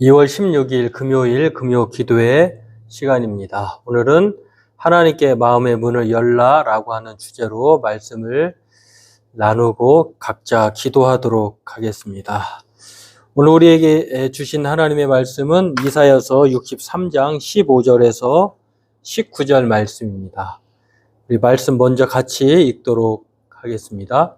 2월 16일 금요일 금요 기도회 시간입니다. 오늘은 하나님께 마음의 문을 열라라고 하는 주제로 말씀을 나누고 각자 기도하도록 하겠습니다. 오늘 우리에게 주신 하나님의 말씀은 이사야서 63장 15절에서 19절 말씀입니다. 우리 말씀 먼저 같이 읽도록 하겠습니다.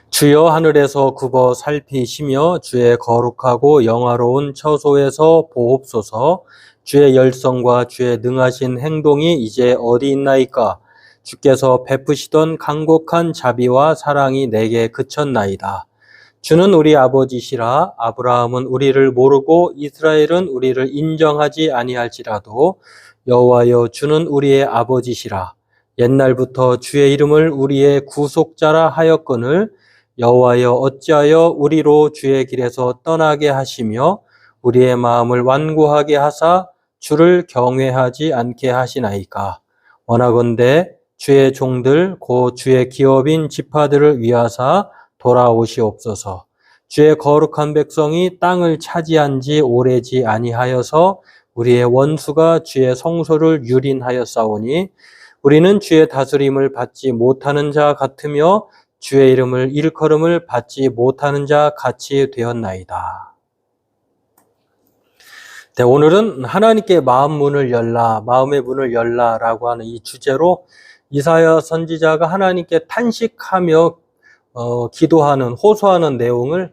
주여 하늘에서 굽어 살피시며 주의 거룩하고 영화로운 처소에서 보옵소서. 주의 열성과 주의 능하신 행동이 이제 어디 있나이까? 주께서 베푸시던 간곡한 자비와 사랑이 내게 그쳤나이다. 주는 우리 아버지시라. 아브라함은 우리를 모르고 이스라엘은 우리를 인정하지 아니할지라도 여호와여 주는 우리의 아버지시라. 옛날부터 주의 이름을 우리의 구속자라 하였거늘 여호와여 어찌하여 우리로 주의 길에서 떠나게 하시며 우리의 마음을 완고하게 하사 주를 경외하지 않게 하시나이까? 원하건대 주의 종들 곧 주의 기업인 지파들을 위하사 돌아오시옵소서. 주의 거룩한 백성이 땅을 차지한 지 오래지 아니하여서 우리의 원수가 주의 성소를 유린하였사오니 우리는 주의 다스림을 받지 못하는 자 같으며 주의 이름을 일컬음을 받지 못하는 자 같이 되었나이다. 네, 오늘은 하나님께 마음의 문을 열라라고 하는 이 주제로 이사야 선지자가 하나님께 탄식하며 기도하는, 호소하는 내용을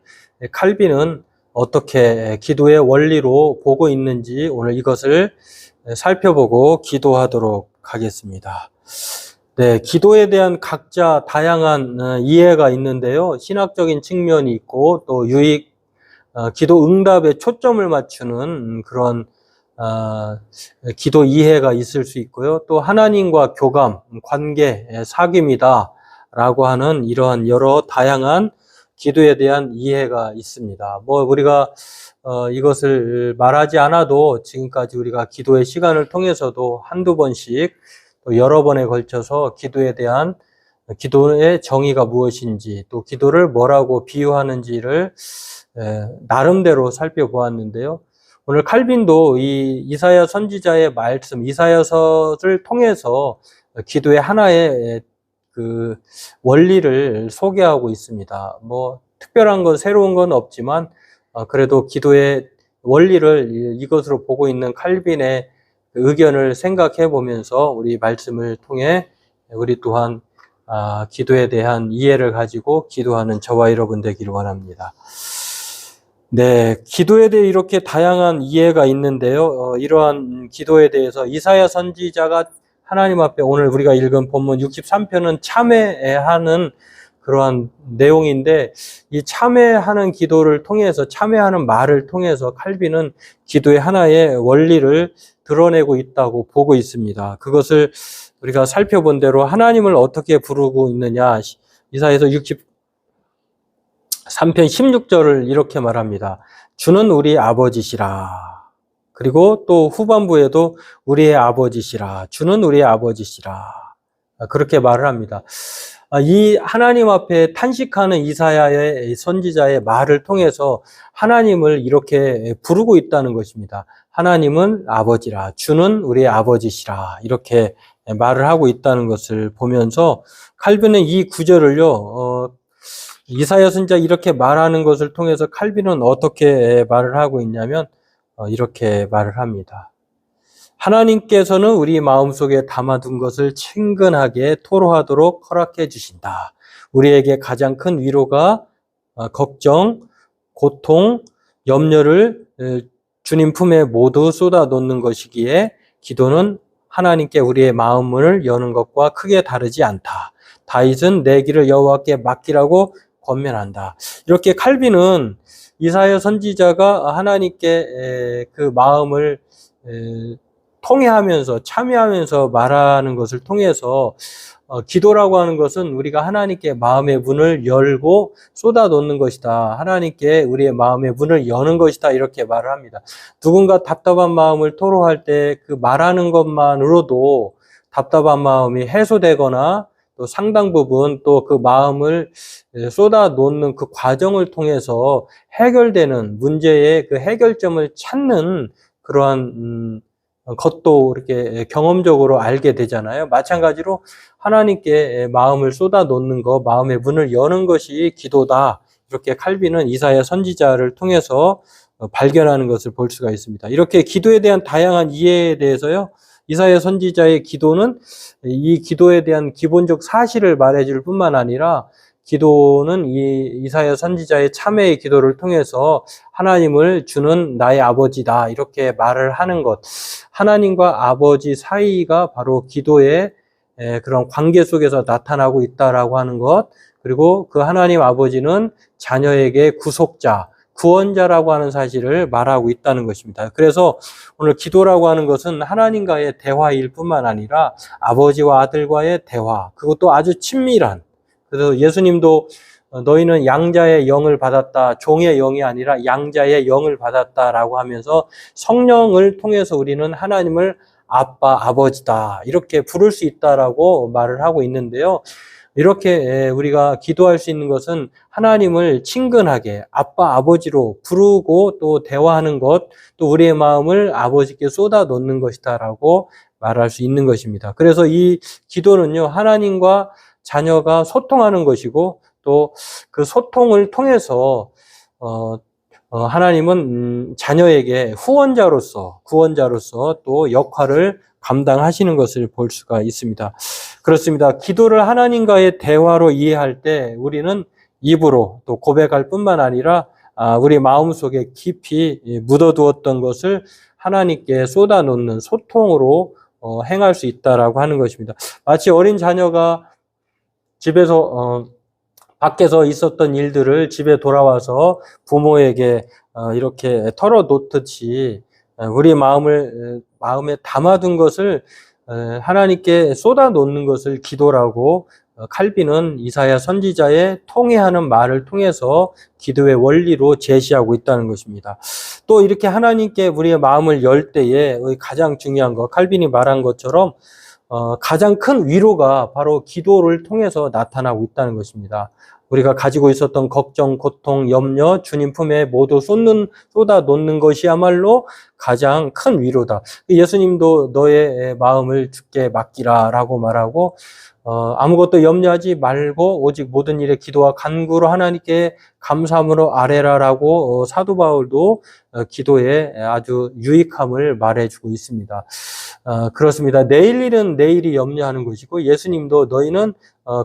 칼빈은 어떻게 기도의 원리로 보고 있는지 오늘 이것을 살펴보고 기도하도록 하겠습니다. 네, 기도에 대한 각자 다양한 이해가 있는데요. 신학적인 측면이 있고 또 기도 응답에 초점을 맞추는 그런 기도 이해가 있을 수 있고요. 또 하나님과 교감, 관계, 사귐이다 라고 하는 이러한 여러 다양한 기도에 대한 이해가 있습니다. 우리가 이것을 말하지 않아도 지금까지 우리가 기도의 시간을 통해서도 한두 번씩 또 여러 번에 걸쳐서 기도의 정의가 무엇인지 또 기도를 뭐라고 비유하는지를 나름대로 살펴보았는데요. 오늘 칼빈도 이 이사야 선지자의 말씀, 이사야서를 통해서 기도의 하나의 그 원리를 소개하고 있습니다. 특별한 건 새로운 건 없지만 그래도 기도의 원리를 이것으로 보고 있는 칼빈의 의견을 생각해 보면서 우리 말씀을 통해 우리 또한 기도에 대한 이해를 가지고 기도하는 저와 여러분 되기를 원합니다. 네, 기도에 대해 이렇게 다양한 이해가 있는데요. 이러한 기도에 대해서 이사야 선지자가 하나님 앞에 오늘 우리가 읽은 본문 63편은 참회하는 그러한 내용인데 이 참회하는 기도를 통해서 참회하는 말을 통해서 칼빈은 기도의 하나의 원리를 드러내고 있다고 보고 있습니다. 그것을 우리가 살펴본 대로 하나님을 어떻게 부르고 있느냐 이사야서 63편 16절을 이렇게 말합니다. 주는 우리 아버지시라. 그리고 또 후반부에도 우리의 아버지시라. 주는 우리의 아버지시라. 그렇게 말을 합니다. 이 하나님 앞에 탄식하는 이사야의 선지자의 말을 통해서 하나님을 이렇게 부르고 있다는 것입니다. 하나님은 아버지라, 주는 우리의 아버지시라 이렇게 말을 하고 있다는 것을 보면서 칼빈은 이 구절을요, 이사야 선지자 이렇게 말하는 것을 통해서 칼빈은 어떻게 말을 하고 있냐면 이렇게 말을 합니다. 하나님께서는 우리 마음속에 담아둔 것을 친근하게 토로하도록 허락해 주신다. 우리에게 가장 큰 위로가 걱정, 고통, 염려를 주님 품에 모두 쏟아놓는 것이기에 기도는 하나님께 우리의 마음 문을 여는 것과 크게 다르지 않다. 다윗은 내 길을 여호와께 맡기라고 권면한다. 이렇게 칼빈은 이사야 선지자가 하나님께 그 마음을 통해하면서 참여하면서 말하는 것을 통해서 기도라고 하는 것은 우리가 하나님께 마음의 문을 열고 쏟아놓는 것이다. 하나님께 우리의 마음의 문을 여는 것이다. 이렇게 말을 합니다. 누군가 답답한 마음을 토로할 때 그 말하는 것만으로도 답답한 마음이 해소되거나 또 상당 부분 또 그 마음을 쏟아 놓는 그 과정을 통해서 해결되는 문제의 그 해결점을 찾는 그러한 것도 이렇게 경험적으로 알게 되잖아요. 마찬가지로 하나님께 마음을 쏟아 놓는 것, 마음의 문을 여는 것이 기도다. 이렇게 칼빈은 이사야 선지자를 통해서 발견하는 것을 볼 수가 있습니다. 이렇게 기도에 대한 다양한 이해에 대해서요, 이사야 선지자의 기도는 이 기도에 대한 기본적 사실을 말해줄 뿐만 아니라 기도는 이 이사야 선지자의 참회의 기도를 통해서 하나님을 주는 나의 아버지다 이렇게 말을 하는 것, 하나님과 아버지 사이가 바로 기도의 그런 관계 속에서 나타나고 있다라고 하는 것, 그리고 그 하나님 아버지는 자녀에게 구속자, 구원자라고 하는 사실을 말하고 있다는 것입니다. 그래서 오늘 기도라고 하는 것은 하나님과의 대화일 뿐만 아니라 아버지와 아들과의 대화, 그것도 아주 친밀한, 그래서 예수님도 너희는 양자의 영을 받았다, 종의 영이 아니라 양자의 영을 받았다라고 하면서 성령을 통해서 우리는 하나님을 아빠, 아버지다 이렇게 부를 수 있다라고 말을 하고 있는데요. 이렇게 우리가 기도할 수 있는 것은 하나님을 친근하게 아빠, 아버지로 부르고 또 대화하는 것, 또 우리의 마음을 아버지께 쏟아 놓는 것이다라고 말할 수 있는 것입니다. 그래서 이 기도는요, 하나님과 자녀가 소통하는 것이고 또 그 소통을 통해서 하나님은 자녀에게 후원자로서, 구원자로서 또 역할을 감당하시는 것을 볼 수가 있습니다. 그렇습니다. 기도를 하나님과의 대화로 이해할 때 우리는 입으로 또 고백할 뿐만 아니라 우리 마음속에 깊이 묻어두었던 것을 하나님께 쏟아놓는 소통으로 행할 수 있다라고 하는 것입니다. 마치 어린 자녀가 집에서 밖에서 있었던 일들을 집에 돌아와서 부모에게 이렇게 털어놓듯이 우리 마음에 담아둔 것을 하나님께 쏟아놓는 것을 기도라고 칼빈은 이사야 선지자의 통해하는 말을 통해서 기도의 원리로 제시하고 있다는 것입니다. 또 이렇게 하나님께 우리의 마음을 열 때에 가장 중요한 것, 칼빈이 말한 것처럼 가장 큰 위로가 바로 기도를 통해서 나타나고 있다는 것입니다. 우리가 가지고 있었던 걱정, 고통, 염려, 주님 품에 모두 쏟아 놓는 것이야말로 가장 큰 위로다. 예수님도 너의 마음을 주께 맡기라 라고 말하고 아무것도 염려하지 말고 오직 모든 일에 기도와 간구로 하나님께 감사함으로 아뢰라라고 사도 바울도 기도에 아주 유익함을 말해주고 있습니다. 그렇습니다. 내일 일은 내일이 염려하는 것이고 예수님도 너희는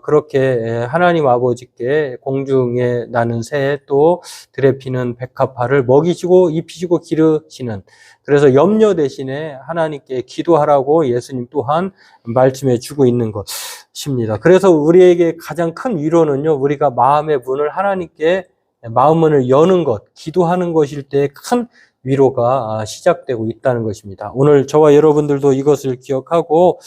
그렇게 하나님 아버지께 공중에 나는 새 또 들에 피는 백합화를 먹이시고 입히시고 기르시는, 그래서 염려 대신에 하나님께 기도하라고 예수님 또한 말씀해 주고 있는 것입니다. 그래서 우리에게 가장 큰 위로는요, 우리가 마음의 문을 하나님께 마음 문을 여는 것, 기도하는 것일 때 큰 위로가 시작되고 있다는 것입니다. 오늘 저와 여러분들도 이것을 기억하고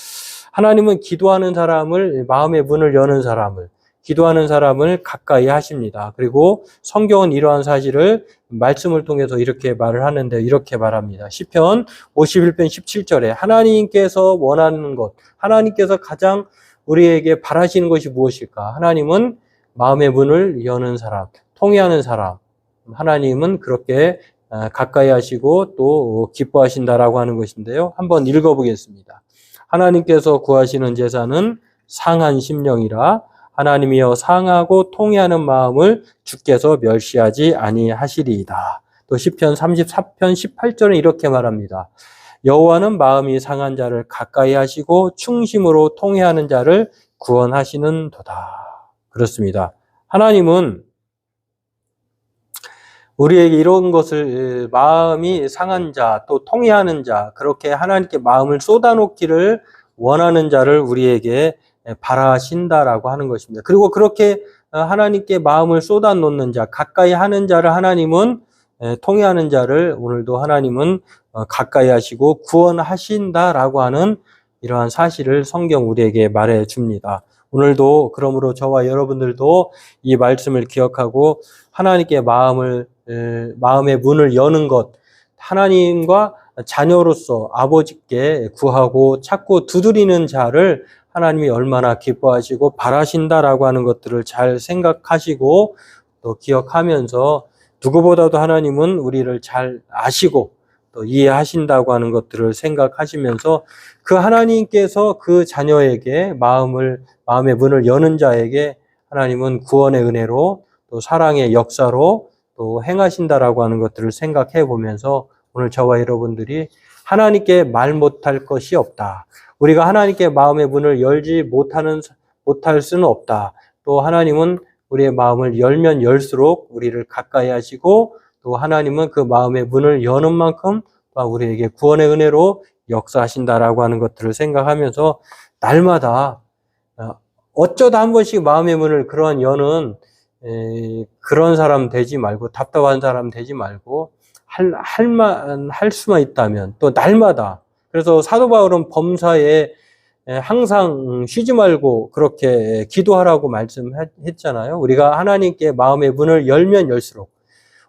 하나님은 기도하는 사람을, 마음의 문을 여는 사람을, 기도하는 사람을 가까이 하십니다. 그리고 성경은 이러한 사실을 말씀을 통해서 이렇게 말을 하는데 이렇게 말합니다. 시편 51편 17절에 하나님께서 원하는 것, 하나님께서 가장 우리에게 바라시는 것이 무엇일까? 하나님은 마음의 문을 여는 사람, 통회하는 사람, 하나님은 그렇게 가까이 하시고 또 기뻐하신다라고 하는 것인데요. 한번 읽어보겠습니다. 하나님께서 구하시는 제사는 상한 심령이라 하나님이여 상하고 통회하는 마음을 주께서 멸시하지 아니하시리이다. 또 시편 34편 18절은 이렇게 말합니다. 여호와는 마음이 상한 자를 가까이 하시고 충심으로 통회하는 자를 구원하시는도다. 그렇습니다. 하나님은 우리에게 이런 것을, 마음이 상한 자, 또 통회하는 자, 그렇게 하나님께 마음을 쏟아놓기를 원하는 자를 우리에게 바라신다라고 하는 것입니다. 그리고 그렇게 하나님께 마음을 쏟아놓는 자, 가까이 하는 자를 하나님은, 통회하는 자를 오늘도 하나님은 가까이 하시고 구원하신다라고 하는 이러한 사실을 성경 우리에게 말해 줍니다. 오늘도 그러므로 저와 여러분들도 이 말씀을 기억하고 하나님께 마음의 문을 여는 것, 하나님과 자녀로서 아버지께 구하고 찾고 두드리는 자를 하나님이 얼마나 기뻐하시고 바라신다라고 하는 것들을 잘 생각하시고 또 기억하면서 누구보다도 하나님은 우리를 잘 아시고 또 이해하신다고 하는 것들을 생각하시면서 그 하나님께서 그 자녀에게 마음의 문을 여는 자에게 하나님은 구원의 은혜로 또 사랑의 역사로 또 행하신다라고 하는 것들을 생각해 보면서 오늘 저와 여러분들이 하나님께 말 못할 것이 없다. 우리가 하나님께 마음의 문을 열지 못할 수는 없다. 또 하나님은 우리의 마음을 열면 열수록 우리를 가까이 하시고 또 하나님은 그 마음의 문을 여는 만큼 우리에게 구원의 은혜로 역사하신다라고 하는 것들을 생각하면서 날마다 어쩌다 한 번씩 마음의 문을 그러한 여는 그런 사람 되지 말고 답답한 사람 되지 말고 할 수만 있다면 또 날마다 그래서 사도 바울은 범사에 항상 쉬지 말고 그렇게 기도하라고 말씀했잖아요. 우리가 하나님께 마음의 문을 열면 열수록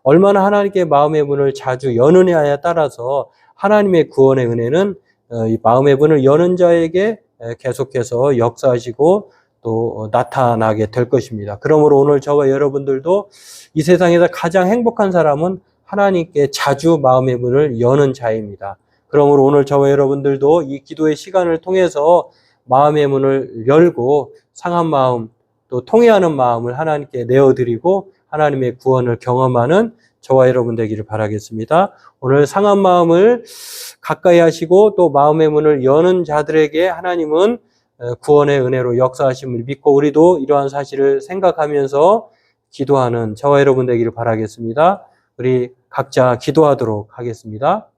얼마나 하나님께 마음의 문을 자주 여느냐에 따라서 하나님의 구원의 은혜는 이 마음의 문을 여는 자에게 계속해서 역사하시고 또 나타나게 될 것입니다. 그러므로 오늘 저와 여러분들도 이 세상에서 가장 행복한 사람은 하나님께 자주 마음의 문을 여는 자입니다. 그러므로 오늘 저와 여러분들도 이 기도의 시간을 통해서 마음의 문을 열고 상한 마음 또 통회하는 마음을 하나님께 내어드리고 하나님의 구원을 경험하는 저와 여러분 되기를 바라겠습니다. 오늘 상한 마음을 가까이 하시고 또 마음의 문을 여는 자들에게 하나님은 구원의 은혜로 역사하심을 믿고 우리도 이러한 사실을 생각하면서 기도하는 저와 여러분 되기를 바라겠습니다. 우리 각자 기도하도록 하겠습니다.